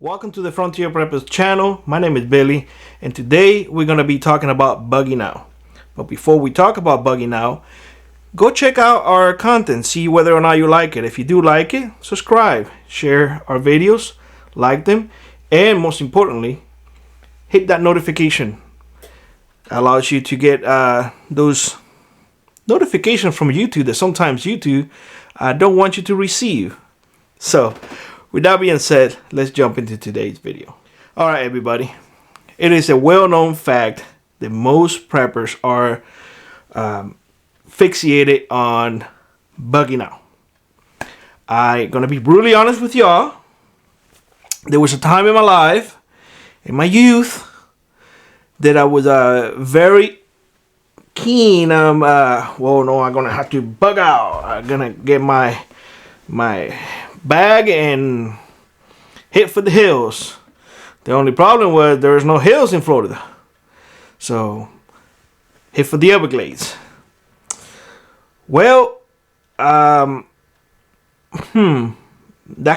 Welcome to the Frontier Preppers channel. My name is Billy, and today we're going to be talking about bugging out. But before we talk about bugging out, go check out our content, see whether or not you like it. If you do like it, subscribe, share our videos, like them, and most importantly, hit that notification. It allows you to get those notifications from YouTube that sometimes YouTube don't want you to receive. So, with that being said, let's jump into today's video. Alright everybody, it is a well-known fact that most preppers are fixated on bugging out. I'm gonna be brutally honest with y'all. There was a time in my life, in my youth, that I was very keen. I'm gonna have to bug out. I'm gonna get my bag and hit for the hills. The only problem was there's no hills in Florida, so hit for the Everglades. Well, that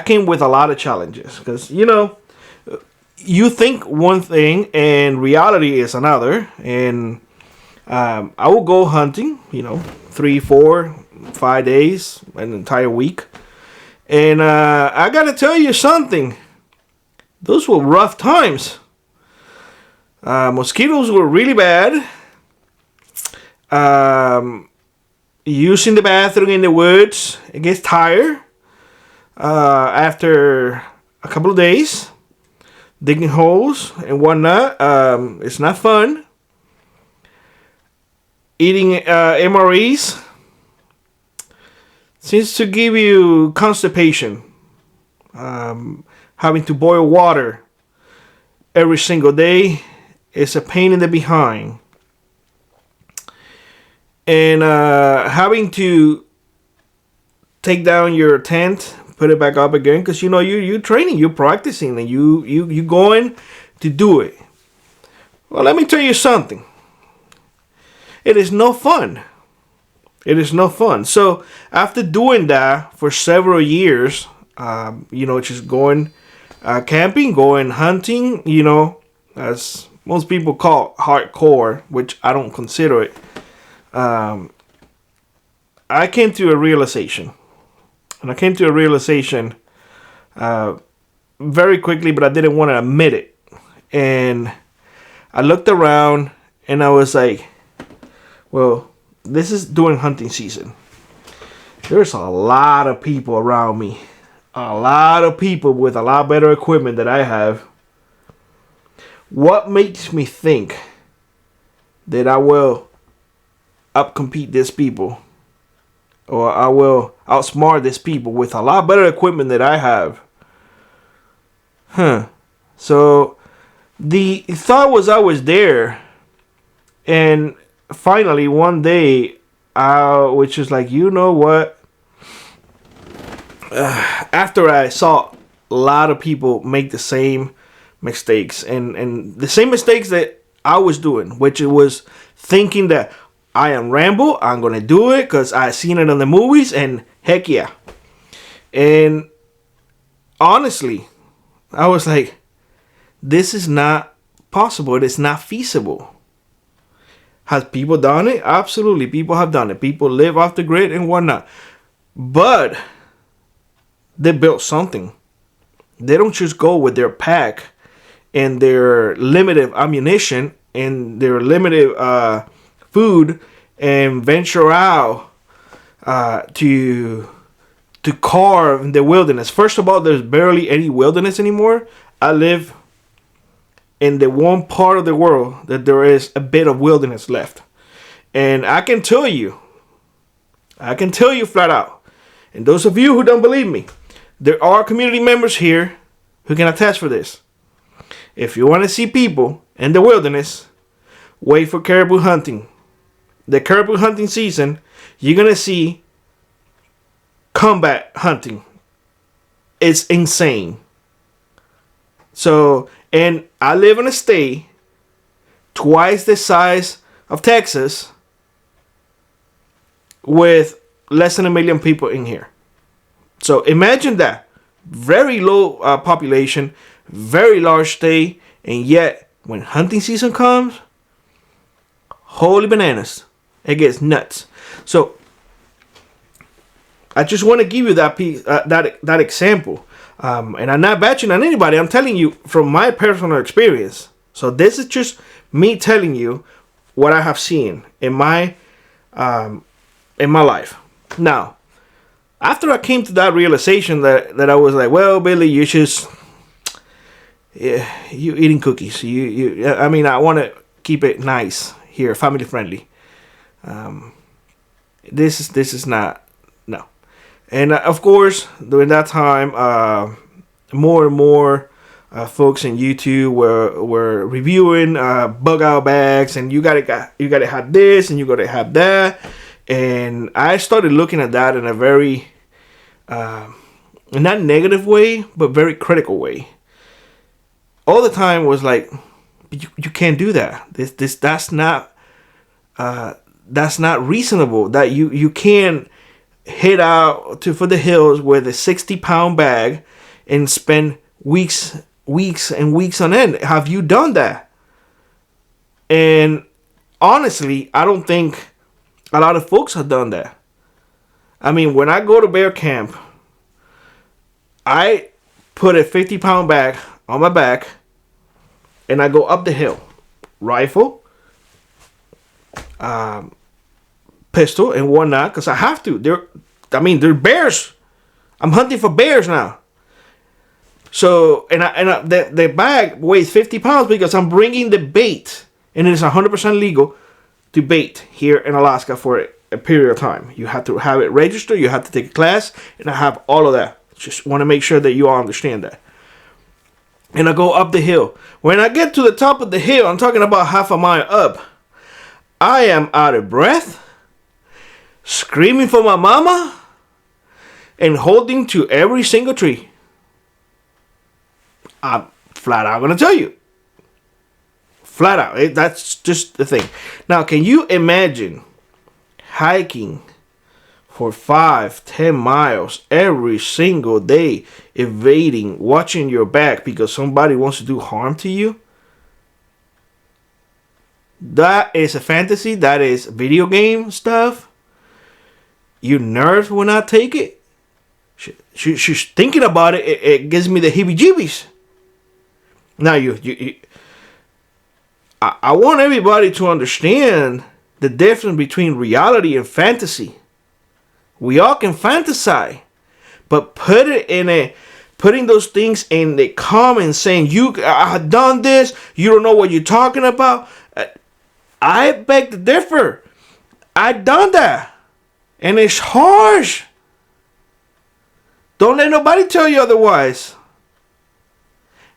came with a lot of challenges because you think one thing and reality is another. And I will go hunting, 3, 4, 5 days, an entire week. And I gotta tell you something. Those were rough times. Mosquitoes were really bad. Using the bathroom in the woods, it gets tired. After a couple of days, digging holes and whatnot, it's not fun. Eating MREs seems to give you constipation. Having to boil water every single day is a pain in the behind. And having to take down your tent, put it back up again, because you're training, you're practicing, and you going to do it. Well, let me tell you something. It is no fun. It is no fun. So after doing that for several years, just going camping, going hunting, as most people call hardcore, which I don't consider it. I came to a realization. And I came to a realization very quickly, but I didn't want to admit it. And I looked around and I was like, well, this is during hunting season. There's a lot of people around me. A lot of people with a lot better equipment than I have. What makes me think that I will outcompete these people? Or I will outsmart these people with a lot better equipment than I have? So the thought was I was there. And finally, one day, which is like, what? After I saw a lot of people make the same mistakes, and the same mistakes that I was doing, which it was thinking that I am Rambo, I'm going to do it because I seen it in the movies, and heck yeah. And honestly, I was like, this is not possible. It is not feasible. Has people done it? Absolutely, people have done it. People live off the grid and whatnot. But they built something. They don't just go with their pack and their limited ammunition and their limited food and venture out to carve in the wilderness. First of all, there's barely any wilderness anymore. I live in the one part of the world that there is a bit of wilderness left. And I can tell you flat out, and those of you who don't believe me, there are community members here who can attest for this. If you want to see people in the wilderness, wait for caribou hunting. The caribou hunting season, you're going to see combat hunting. It's insane. So, and I live in a state twice the size of Texas with less than 1 million people in here. So imagine that. Very low population, very large stay, and yet when hunting season comes, holy bananas, it gets nuts. So I just want to give you that piece, that example, and I'm not bashing on anybody. I'm telling you from my personal experience. So this is just me telling you what I have seen in my life. Now, after I came to that realization that I was like, well, Billy, you eating cookies. I mean, I want to keep it nice here, family friendly. This is not, no. And of course, during that time, more and more folks in YouTube were reviewing bug out bags, and you gotta have this, and you gotta have that. And I started looking at that in a very not negative way, but very critical way. All the time was like, you can't do that. That's not reasonable. That you can't head out for the hills with a 60-pound bag and spend weeks and weeks on end. Have you done that? And honestly, I don't think a lot of folks have done that. I mean, when I go to bear camp, I put a 50-pound bag on my back and I go up the hill. Rifle, pistol, and whatnot, because I have to. They're bears. I'm hunting for bears now. So, the bag weighs 50 pounds because I'm bringing the bait, and it is 100% legal to bait here in Alaska for a period of time. You have to have it registered, you have to take a class, and I have all of that. Just want to make sure that you all understand that. And I go up the hill. When I get to the top of the hill, I'm talking about half a mile up, I am out of breath, screaming for my mama, and holding to every single tree. I'm flat out going to tell you. Flat out. That's just the thing. Now, can you imagine hiking for 5-10 miles every single day, evading, watching your back because somebody wants to do harm to you? That is a fantasy. That is video game stuff. Your nerves will not take it. She's thinking about it. It gives me the heebie-jeebies. Now, I want everybody to understand the difference between reality and fantasy. We all can fantasize, but putting those things in the comments saying I have done this, you don't know what you're talking about. I beg to differ. I done that, and it's harsh. Don't let nobody tell you otherwise.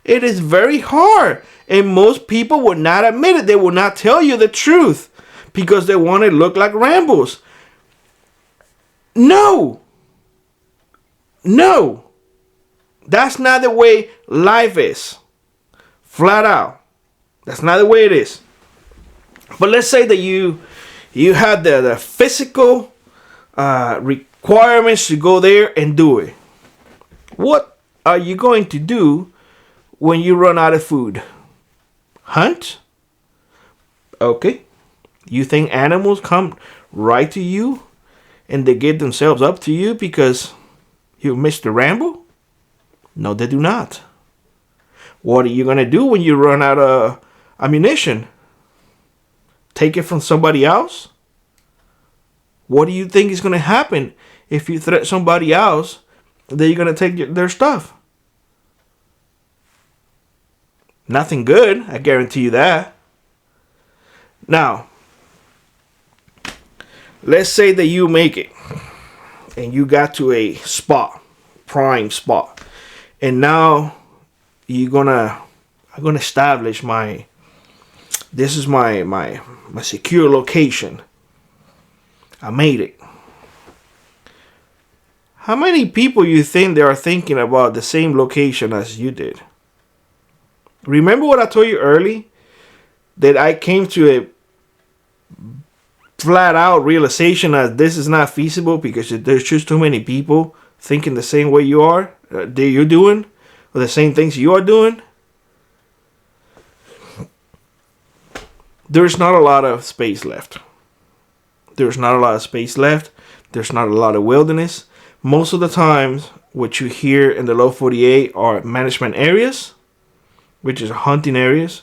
It is very hard, and most people will not admit it. They will not tell you the truth because they want to look like Rambos. No, that's not the way life is. Flat out, that's not the way it is. But let's say that you have the physical requirements to go there and do it. What are you going to do when you run out of food? Hunt? Okay. You think animals come right to you and they give themselves up to you because you Mr. Rambo? No, they do not. What are you going to do when you run out of ammunition? Take it from somebody else? What do you think is going to happen if you threaten somebody else that you're going to take their stuff? Nothing good, I guarantee you that. Now, let's say that you make it and you got to a spot, prime spot, and now I'm gonna establish this is my secure location. I made it. How many people you think they are thinking about the same location as you did? Remember what I told you early? That I came to a flat out realization that this is not feasible because there's just too many people thinking the same way you are, that you're doing, or the same things you are doing. there's not a lot of space left. There's not a lot of space left. There's not a lot of wilderness. Most of the times, what you hear in the low 48 are management areas, which is hunting areas.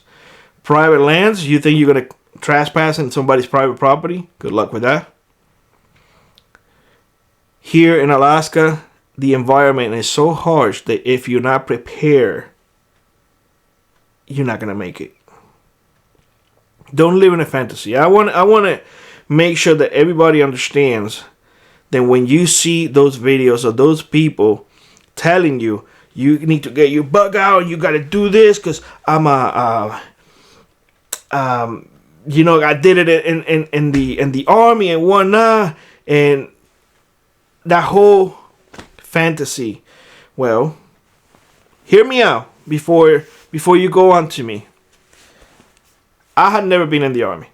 Private lands, you think you're going to trespass in somebody's private property? Good luck with that. Here in Alaska, the environment is so harsh that if you're not prepared, you're not going to make it. Don't live in a fantasy. I want to make sure that everybody understands that when you see those videos of those people telling you, you need to get your bug out, you got to do this because I'm I did it in the army and whatnot, and that whole fantasy. Well, hear me out before you go on to me. I had never been in the army.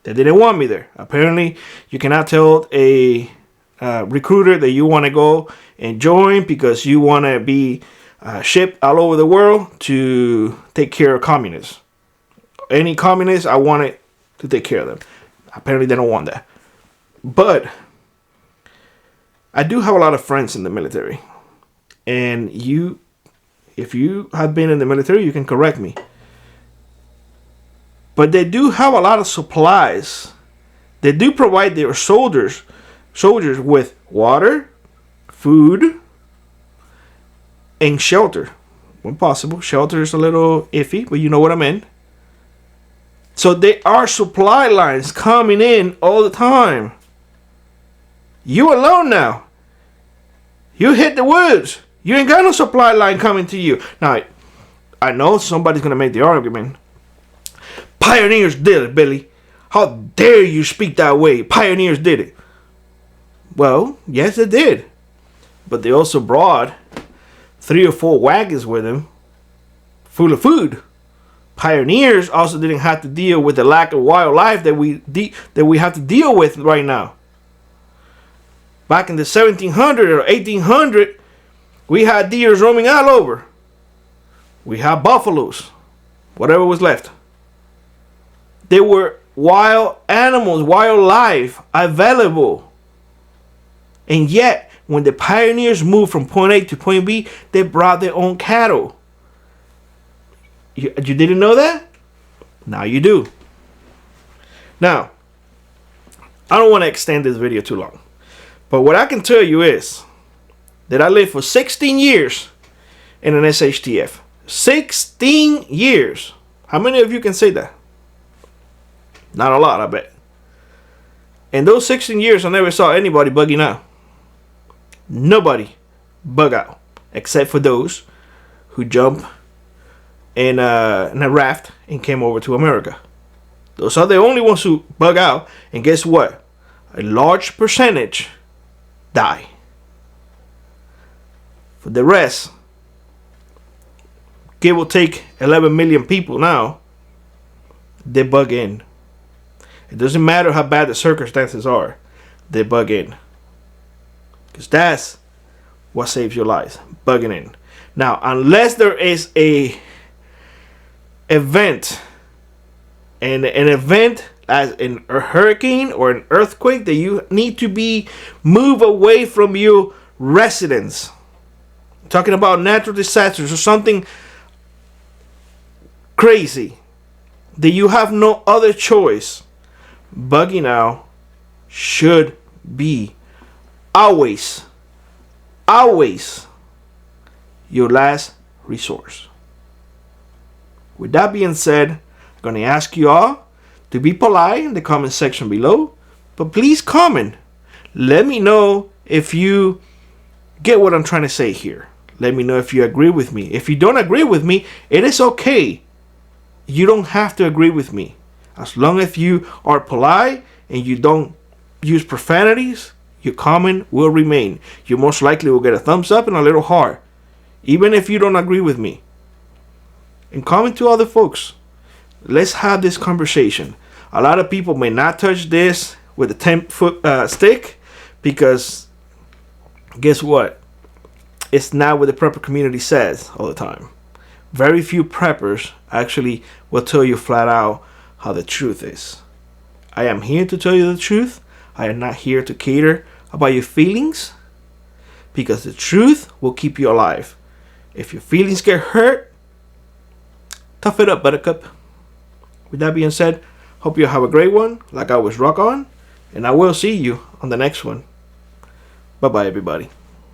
They didn't want me there. Apparently, you cannot tell a recruiter that you want to go and join because you want to be shipped all over the world to take care of communists. Any communists, I wanted to take care of them. Apparently, they don't want that. But I do have a lot of friends in the military. And if you have been in the military, you can correct me. But they do have a lot of supplies. They do provide their soldiers with water, food, and shelter. When possible. Shelter is a little iffy, but you know what I mean. So there are supply lines coming in all the time. You alone now. You hit the woods. You ain't got no supply line coming to you. Now, I know somebody's going to make the argument. Pioneers did it, Billy. How dare you speak that way? Pioneers did it. Well, yes, they did. But they also brought 3 or 4 wagons with them full of food. Pioneers also didn't have to deal with the lack of wildlife that we have to deal with right now. Back in the 1700 or 1800, we had deers roaming all over. We had buffaloes, whatever was left. There were wild animals, wildlife available. And yet, when the pioneers moved from point A to point B, they brought their own cattle. You didn't know that? Now you do. Now, I don't want to extend this video too long. But what I can tell you is that I lived for 16 years in an SHTF. 16 years. How many of you can say that? Not a lot, I bet. In those 16 years, I never saw anybody bugging out. Nobody bug out. Except for those who jumped in a raft and came over to America. Those are the only ones who bug out. And guess what? A large percentage die. For the rest, give or take 11 million people now, they bug in. It doesn't matter how bad the circumstances are, they bug in. Because that's what saves your lives, bugging in. Now, unless there is a event, and an event as in a hurricane or an earthquake that you need to move away from your residence. I'm talking about natural disasters or something crazy that you have no other choice. Bugging out should be always your last resource. With that being said, I'm going to ask you all to be polite in the comment section below. But please comment. Let me know if you get what I'm trying to say here. Let me know if you agree with me. If you don't agree with me, it is okay. You don't have to agree with me. As long as you are polite and you don't use profanities, your comment will remain. You most likely will get a thumbs up and a little heart, even if you don't agree with me. And comment to other folks. Let's have this conversation. A lot of people may not touch this with a 10-foot stick because guess what? It's not what the prepper community says all the time. Very few preppers actually will tell you flat out how the truth is. I am here to tell you the truth. I am not here to cater about your feelings, because the truth will keep you alive. If your feelings get hurt, tough it up, buttercup. With that being said, hope you have a great one. Like always, rock on, and I will see you on the next one. Bye bye, everybody.